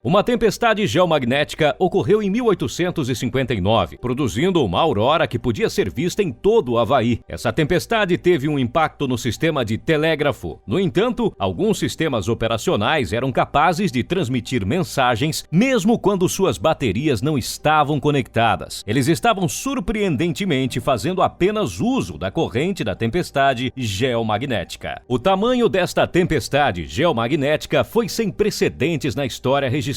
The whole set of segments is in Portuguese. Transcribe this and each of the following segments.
Uma tempestade geomagnética ocorreu em 1859, produzindo uma aurora que podia ser vista em todo o Havaí. Essa tempestade teve um impacto no sistema de telégrafo. No entanto, alguns sistemas operacionais eram capazes de transmitir mensagens mesmo quando suas baterias não estavam conectadas. Eles estavam surpreendentemente fazendo apenas uso da corrente da tempestade geomagnética. O tamanho desta tempestade geomagnética foi sem precedentes na história registrada.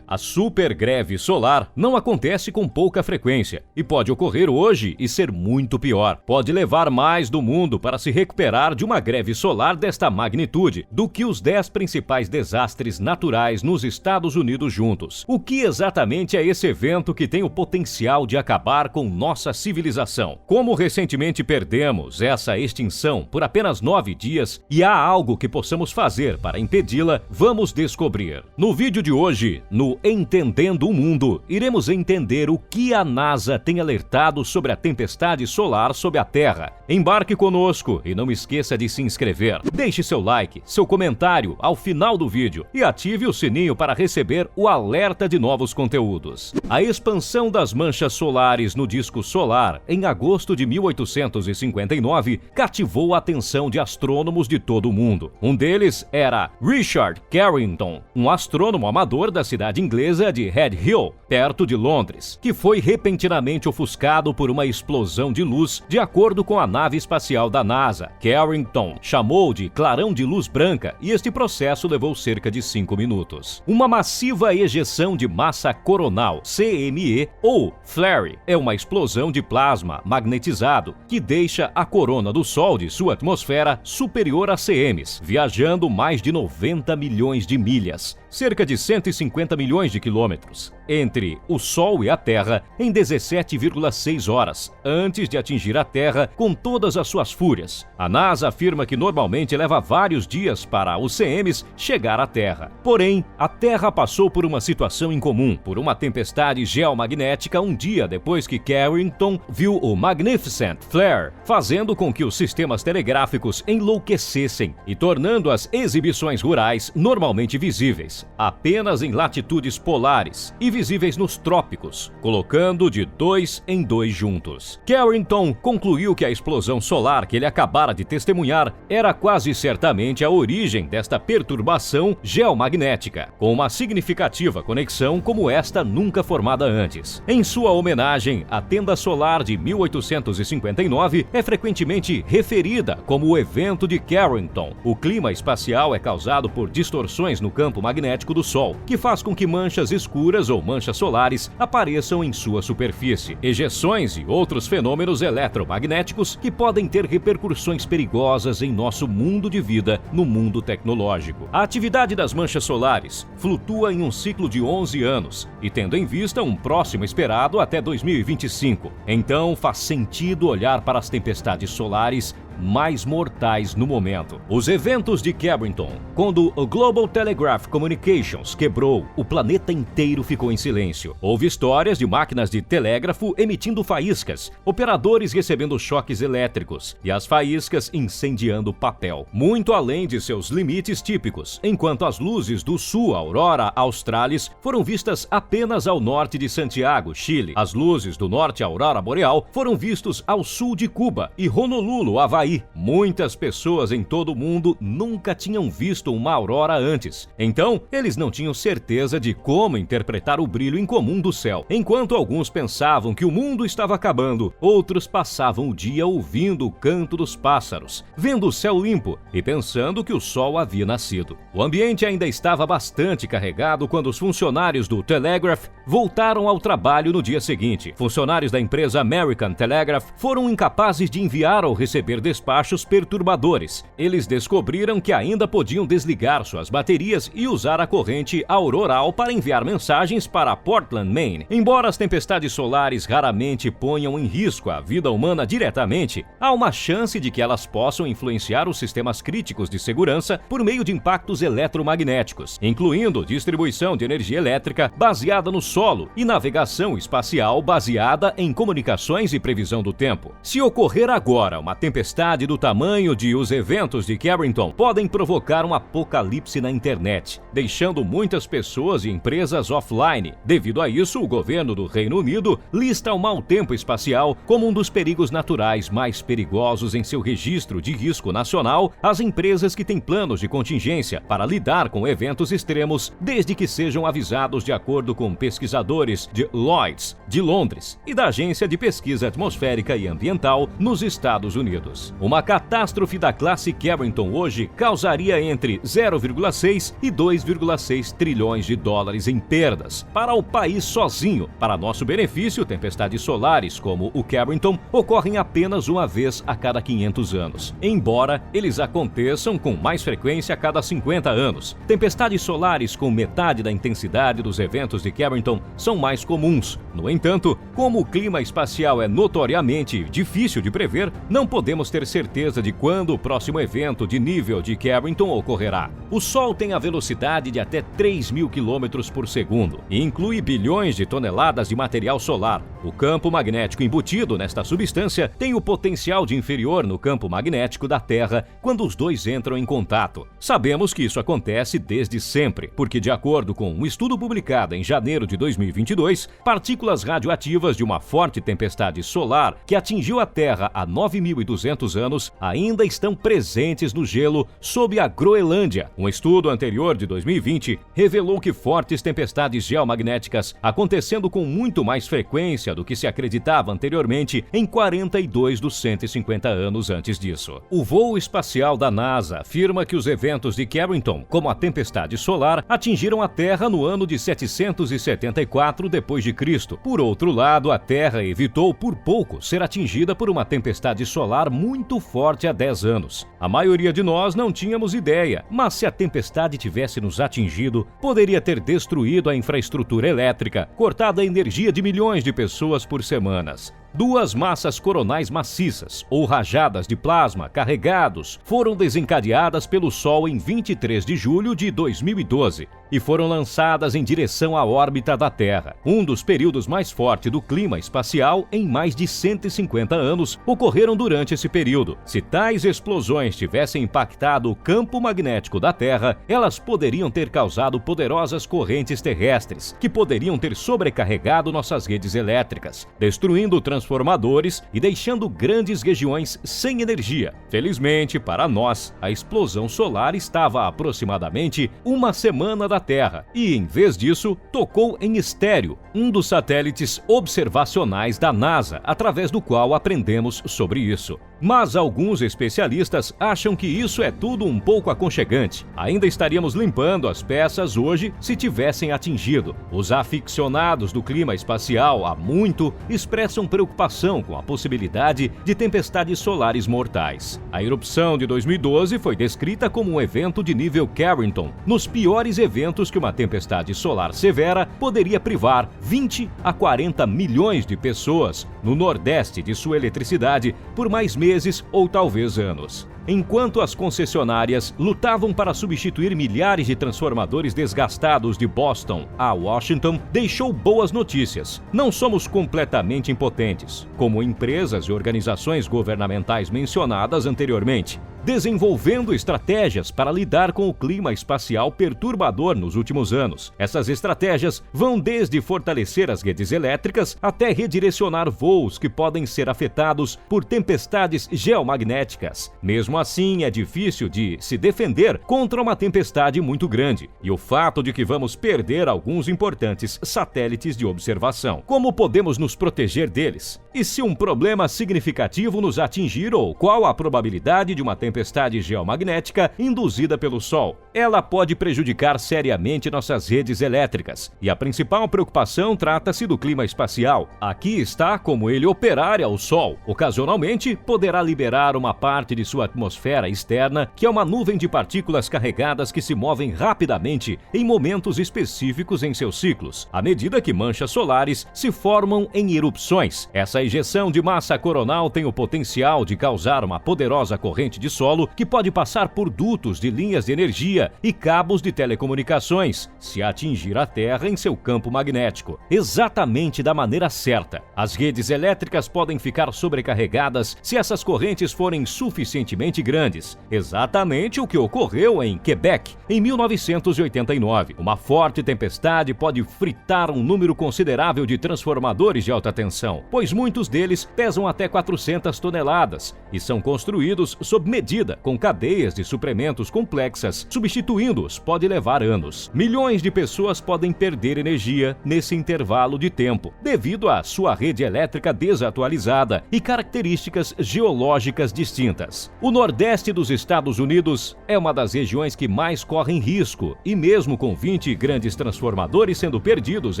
A supergreve solar não acontece com pouca frequência e pode ocorrer hoje e ser muito pior. Pode levar mais do mundo para se recuperar de uma greve solar desta magnitude do que os 10 principais desastres naturais nos Estados Unidos juntos. O que exatamente é esse evento que tem o potencial de acabar com nossa civilização? Como recentemente perdemos essa extinção por apenas 9 dias e há algo que possamos fazer para impedi-la, vamos descobrir. No vídeo de hoje, no Entendendo o Mundo, iremos entender o que a NASA tem alertado sobre a tempestade solar sobre a Terra. Embarque conosco e não esqueça de se inscrever. Deixe seu like, seu comentário ao final do vídeo e ative o sininho para receber o alerta de novos conteúdos. A expansão das manchas solares no disco solar em agosto de 1859 cativou a atenção de astrônomos de todo o mundo. Um deles era Richard Carrington, um astrônomo amador da cidade inglesa de Red Hill, perto de Londres, que foi repentinamente ofuscado por uma explosão de luz, de acordo com a nave espacial da NASA. Carrington chamou de clarão de luz branca e este processo levou cerca de 5 minutos. Uma massiva ejeção de massa coronal, CME, ou flare, é uma explosão de plasma magnetizado que deixa a corona do Sol de sua atmosfera superior a cms, viajando mais de 90 milhões de milhas, cerca de 150 milhões de quilômetros, entre o Sol e a Terra em 17,6 horas, antes de atingir a Terra com todas as suas fúrias. A NASA afirma que normalmente leva vários dias para os CMs chegar à Terra. Porém, a Terra passou por uma situação incomum, por uma tempestade geomagnética um dia depois que Carrington viu o Magnificent Flare, fazendo com que os sistemas telegráficos enlouquecessem e tornando as exibições rurais normalmente visíveis apenas em latitudes polares e visíveis nos trópicos, colocando de 2 em 2 juntos. Carrington concluiu que a explosão solar que ele acabara de testemunhar era quase certamente a origem desta perturbação geomagnética, com uma significativa conexão como esta nunca formada antes. Em sua homenagem, a tenda solar de 1859 é frequentemente referida como o evento de Carrington. O clima espacial é causado por distorções no campo magnético do Sol, que faz com que manchas escuras ou manchas solares apareçam em sua superfície, ejeções e outros fenômenos eletromagnéticos que podem ter repercussões perigosas em nosso mundo de vida no mundo tecnológico. A atividade das manchas solares flutua em um ciclo de 11 anos e tendo em vista um próximo esperado até 2025. Então faz sentido olhar para as tempestades solares mais mortais no momento. Os eventos de Carrington, quando o Global Telegraph Communications quebrou, o planeta inteiro ficou em silêncio. Houve histórias de máquinas de telégrafo emitindo faíscas, operadores recebendo choques elétricos e as faíscas incendiando papel, muito além de seus limites típicos, enquanto as luzes do sul Aurora Australis foram vistas apenas ao norte de Santiago, Chile. As luzes do norte Aurora Boreal foram vistos ao sul de Cuba e Honolulu, Havaí. Muitas pessoas em todo o mundo nunca tinham visto uma aurora antes, então eles não tinham certeza de como interpretar o brilho incomum do céu. Enquanto alguns pensavam que o mundo estava acabando, outros passavam o dia ouvindo o canto dos pássaros, vendo o céu limpo e pensando que o sol havia nascido. O ambiente ainda estava bastante carregado quando os funcionários do Telegraph voltaram ao trabalho no dia seguinte. Funcionários da empresa American Telegraph foram incapazes de enviar ou receber despachos perturbadores. Eles descobriram que ainda podiam desligar suas baterias e usar a corrente auroral para enviar mensagens para Portland, Maine. Embora as tempestades solares raramente ponham em risco a vida humana diretamente, há uma chance de que elas possam influenciar os sistemas críticos de segurança por meio de impactos eletromagnéticos, incluindo distribuição de energia elétrica baseada no solo e navegação espacial baseada em comunicações e previsão do tempo. Se ocorrer agora uma tempestade tempestade do tamanho de os eventos de Carrington podem provocar um apocalipse na internet, deixando muitas pessoas e empresas offline. Devido a isso, o governo do Reino Unido lista o mau tempo espacial como um dos perigos naturais mais perigosos em seu registro de risco nacional às empresas que têm planos de contingência para lidar com eventos extremos, desde que sejam avisados de acordo com pesquisadores de Lloyd's, de Londres, e da Agência de Pesquisa Atmosférica e Ambiental nos Estados Unidos. Uma catástrofe da classe Carrington hoje causaria entre 0,6 e 2,6 trilhões de dólares em perdas para o país sozinho. Para nosso benefício, tempestades solares como o Carrington ocorrem apenas uma vez a cada 500 anos, embora eles aconteçam com mais frequência a cada 50 anos. Tempestades solares com metade da intensidade dos eventos de Carrington são mais comuns. No entanto, como o clima espacial é notoriamente difícil de prever, não podemos ter certeza de quando o próximo evento de nível de Carrington ocorrerá. O Sol tem a velocidade de até 3.000 km por segundo e inclui bilhões de toneladas de material solar. O campo magnético embutido nesta substância tem o potencial de inferior no campo magnético da Terra quando os dois entram em contato. Sabemos que isso acontece desde sempre, porque de acordo com um estudo publicado em janeiro de 2022, partículas radioativas de uma forte tempestade solar que atingiu a Terra há 9.200 anos ainda estão presentes no gelo sob a Groenlândia. Um estudo anterior de 2020 revelou que fortes tempestades geomagnéticas acontecendo com muito mais frequência do que se acreditava anteriormente em 42 dos 150 anos antes disso. O voo espacial da NASA afirma que os eventos de Carrington, como a tempestade solar, atingiram a Terra no ano de 774 d.C. Por outro lado, a Terra evitou por pouco ser atingida por uma tempestade solar muito forte há 10 anos. A maioria de nós não tínhamos ideia, mas se a tempestade tivesse nos atingido, poderia ter destruído a infraestrutura elétrica, cortado a energia de milhões de pessoas por semanas. Duas massas coronais maciças, ou rajadas de plasma carregados, foram desencadeadas pelo Sol em 23 de julho de 2012 e foram lançadas em direção à órbita da Terra. Um dos períodos mais fortes do clima espacial em mais de 150 anos ocorreram durante esse período. Se tais explosões tivessem impactado o campo magnético da Terra, elas poderiam ter causado poderosas correntes terrestres, que poderiam ter sobrecarregado nossas redes elétricas, destruindo transformadores e deixando grandes regiões sem energia. Felizmente, para nós, a explosão solar estava a aproximadamente uma semana da Terra e, em vez disso, tocou em estéreo, um dos satélites observacionais da NASA, através do qual aprendemos sobre isso. Mas alguns especialistas acham que isso é tudo um pouco aconchegante. Ainda estaríamos limpando as peças hoje se tivessem atingido. Os aficionados do clima espacial há muito expressam preocupação com a possibilidade de tempestades solares mortais. A erupção de 2012 foi descrita como um evento de nível Carrington, nos piores eventos que uma tempestade solar severa poderia privar 20 a 40 milhões de pessoas no Nordeste de sua eletricidade por mais meses ou talvez anos. Enquanto as concessionárias lutavam para substituir milhares de transformadores desgastados de Boston a Washington, deixou boas notícias. Não somos completamente impotentes, como empresas e organizações governamentais mencionadas anteriormente, desenvolvendo estratégias para lidar com o clima espacial perturbador nos últimos anos. Essas estratégias vão desde fortalecer as redes elétricas até redirecionar voos que podem ser afetados por tempestades geomagnéticas. Mesmo assim, é difícil de se defender contra uma tempestade muito grande e o fato de que vamos perder alguns importantes satélites de observação. Como podemos nos proteger deles? E se um problema significativo nos atingir, ou qual a probabilidade de uma tempestade geomagnética induzida pelo Sol? Ela pode prejudicar seriamente nossas redes elétricas e a principal preocupação trata-se do clima espacial. Aqui está como ele operar ao Sol. Ocasionalmente, poderá liberar uma parte de sua atmosfera externa, que é uma nuvem de partículas carregadas que se movem rapidamente em momentos específicos em seus ciclos, à medida que manchas solares se formam em erupções. Essa ejeção de massa coronal tem o potencial de causar uma poderosa corrente de Sol solo que pode passar por dutos de linhas de energia e cabos de telecomunicações, se atingir a Terra em seu campo magnético, exatamente da maneira certa. As redes elétricas podem ficar sobrecarregadas se essas correntes forem suficientemente grandes, exatamente o que ocorreu em Quebec em 1989. Uma forte tempestade pode fritar um número considerável de transformadores de alta tensão, pois muitos deles pesam até 400 toneladas e são construídos sob medida, com cadeias de suprimentos complexas. Substituindo-os pode levar anos. Milhões de pessoas podem perder energia nesse intervalo de tempo, devido à sua rede elétrica desatualizada e características geológicas distintas. O Nordeste dos Estados Unidos é uma das regiões que mais correm risco, e mesmo com 20 grandes transformadores sendo perdidos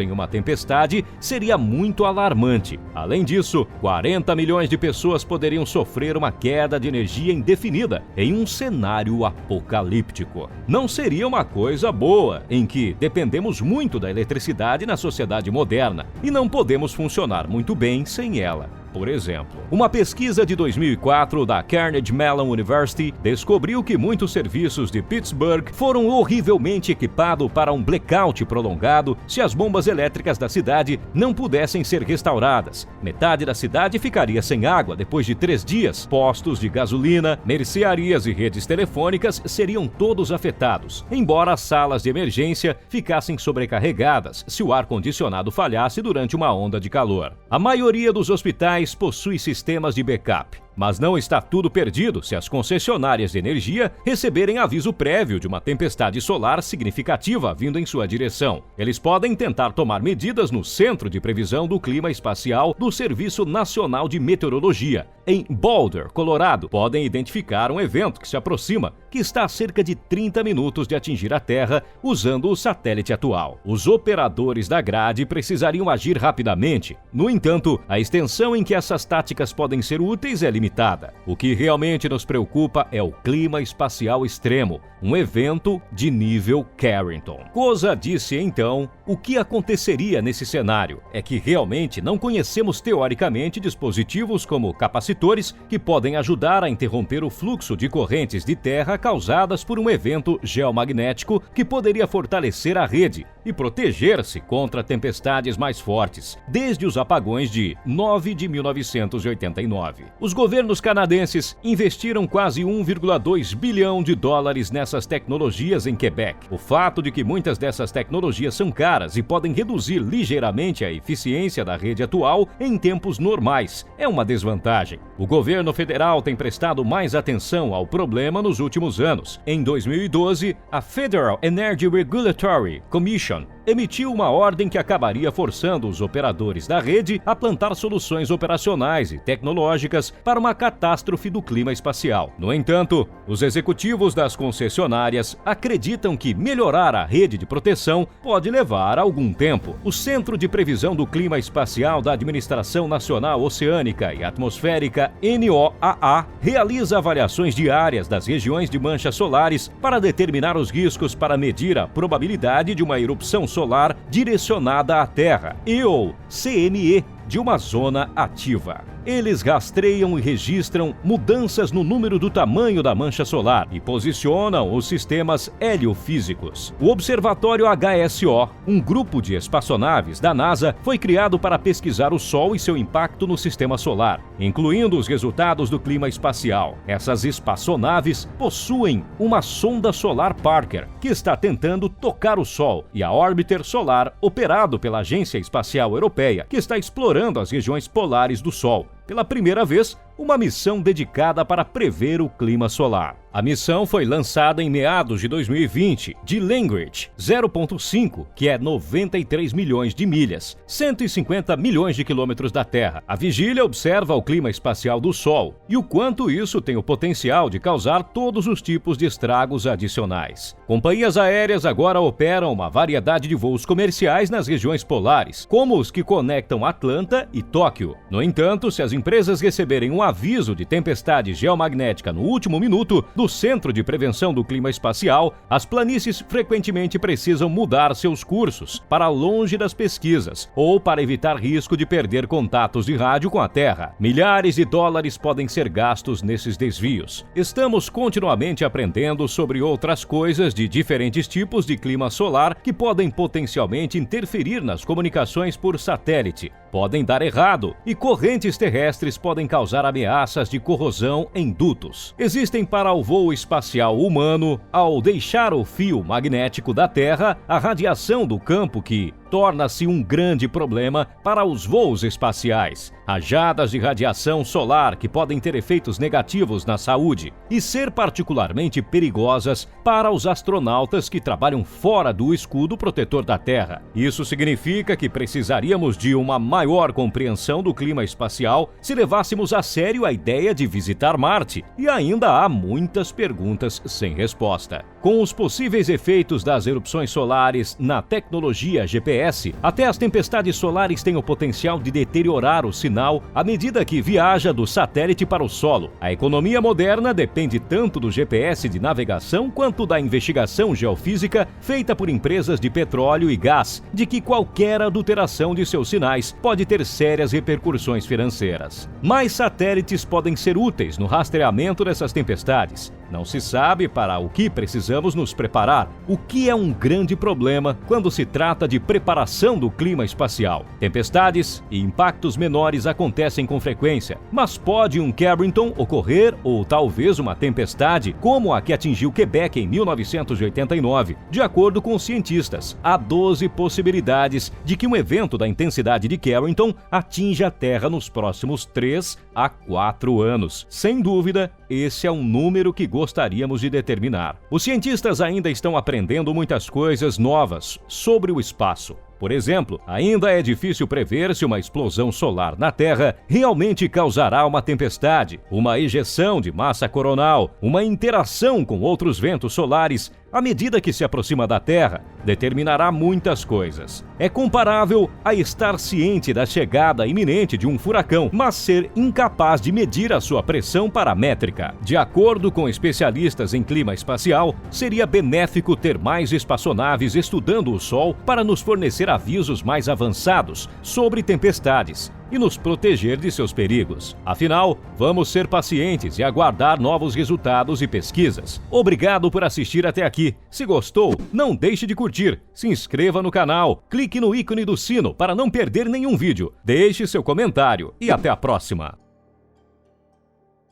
em uma tempestade, seria muito alarmante. Além disso, 40 milhões de pessoas poderiam sofrer uma queda de energia indefinida em um cenário apocalíptico. Não seria uma coisa boa, em que dependemos muito da eletricidade na sociedade moderna e não podemos funcionar muito bem sem ela. Por exemplo, uma pesquisa de 2004 da Carnegie Mellon University descobriu que muitos serviços de Pittsburgh foram horrivelmente equipados para um blackout prolongado se as bombas elétricas da cidade não pudessem ser restauradas. Metade da cidade ficaria sem água depois de 3 dias. Postos de gasolina, mercearias e redes telefônicas seriam todos afetados, embora as salas de emergência ficassem sobrecarregadas se o ar-condicionado falhasse durante uma onda de calor. A maioria dos hospitais possui sistemas de backup, mas não está tudo perdido se as concessionárias de energia receberem aviso prévio de uma tempestade solar significativa vindo em sua direção. Eles podem tentar tomar medidas no Centro de Previsão do Clima Espacial do Serviço Nacional de Meteorologia. Em Boulder, Colorado, podem identificar um evento que se aproxima, que está a cerca de 30 minutos de atingir a Terra usando o satélite atual. Os operadores da grade precisariam agir rapidamente. No entanto, a extensão em que essas táticas podem ser úteis é limitada. O que realmente nos preocupa é o clima espacial extremo, um evento de nível Carrington. Coza disse então: o que aconteceria nesse cenário é que realmente não conhecemos teoricamente dispositivos como capacitores que podem ajudar a interromper o fluxo de correntes de terra causadas por um evento geomagnético que poderia fortalecer a rede e proteger-se contra tempestades mais fortes, desde os apagões de 9 de 1989. Os governos canadenses investiram quase 1,2 bilhão de dólares nessas tecnologias em Quebec. O fato de que muitas dessas tecnologias são caras e podem reduzir ligeiramente a eficiência da rede atual em tempos normais é uma desvantagem. O governo federal tem prestado mais atenção ao problema nos últimos anos. Em 2012, a Federal Energy Regulatory Commission emitiu uma ordem que acabaria forçando os operadores da rede a plantar soluções operacionais e tecnológicas para uma catástrofe do clima espacial. No entanto, os executivos das concessionárias acreditam que melhorar a rede de proteção pode levar algum tempo. O Centro de Previsão do Clima Espacial da Administração Nacional Oceânica e Atmosférica, NOAA, realiza avaliações diárias das regiões de manchas solares para determinar os riscos para medir a probabilidade de uma erupção solar direcionada à Terra, ou CNE, de uma zona ativa. Eles rastreiam e registram mudanças no número do tamanho da mancha solar e posicionam os sistemas heliofísicos. O Observatório HSO, um grupo de espaçonaves da NASA, foi criado para pesquisar o Sol e seu impacto no sistema solar, incluindo os resultados do clima espacial. Essas espaçonaves possuem uma sonda solar Parker, que está tentando tocar o Sol, e a Orbiter Solar, operado pela Agência Espacial Europeia, que está explorando as regiões polares do Sol. Pela primeira vez, uma missão dedicada para prever o clima solar. A missão foi lançada em meados de 2020 de Lagrange 0.5, que é 93 milhões de milhas, 150 milhões de quilômetros da Terra. A vigília observa o clima espacial do Sol e o quanto isso tem o potencial de causar todos os tipos de estragos adicionais. Companhias aéreas agora operam uma variedade de voos comerciais nas regiões polares, como os que conectam Atlanta e Tóquio. No entanto, se as empresas receberem um aviso de tempestade geomagnética no último minuto do do Centro de Prevenção do Clima Espacial, as planícies frequentemente precisam mudar seus cursos para longe das pesquisas ou para evitar risco de perder contatos de rádio com a Terra. Milhares de dólares podem ser gastos nesses desvios. Estamos continuamente aprendendo sobre outras coisas de diferentes tipos de clima solar que podem potencialmente interferir nas comunicações por satélite, podem dar errado e correntes terrestres podem causar ameaças de corrosão em dutos. Existem para o voo espacial humano, ao deixar o fio magnético da Terra, a radiação do campo que torna-se um grande problema para os voos espaciais. Rajadas de radiação solar que podem ter efeitos negativos na saúde e ser particularmente perigosas para os astronautas que trabalham fora do escudo protetor da Terra. Isso significa que precisaríamos de uma maior compreensão do clima espacial se levássemos a sério a ideia de visitar Marte, e ainda há muitas perguntas sem resposta. Com os possíveis efeitos das erupções solares na tecnologia GPS, até as tempestades solares têm o potencial de deteriorar o sinal à medida que viaja do satélite para o solo. A economia moderna depende tanto do GPS de navegação quanto da investigação geofísica feita por empresas de petróleo e gás, de que qualquer adulteração de seus sinais pode ter sérias repercussões financeiras. Mais satélites podem ser úteis no rastreamento dessas tempestades. Não se sabe para o que precisamos nos preparar, o que é um grande problema quando se trata de preparação do clima espacial. Tempestades e impactos menores acontecem com frequência, mas pode um Carrington ocorrer ou talvez uma tempestade como a que atingiu Quebec em 1989. De acordo com os cientistas, há 12 possibilidades de que um evento da intensidade de Carrington atinja a Terra nos próximos 3 a 4 anos. Sem dúvida, esse é um número que gostaríamos de determinar. Os cientistas ainda estão aprendendo muitas coisas novas sobre o espaço. Por exemplo, ainda é difícil prever se uma explosão solar na Terra realmente causará uma tempestade, uma ejeção de massa coronal, uma interação com outros ventos solares. À medida que se aproxima da Terra, determinará muitas coisas. É comparável a estar ciente da chegada iminente de um furacão, mas ser incapaz de medir a sua pressão paramétrica. De acordo com especialistas em clima espacial, seria benéfico ter mais espaçonaves estudando o Sol para nos fornecer avisos mais avançados sobre tempestades e nos proteger de seus perigos. Afinal, vamos ser pacientes e aguardar novos resultados e pesquisas. Obrigado por assistir até aqui. Se gostou, não deixe de curtir, se inscreva no canal, clique no ícone do sino para não perder nenhum vídeo, deixe seu comentário e até a próxima.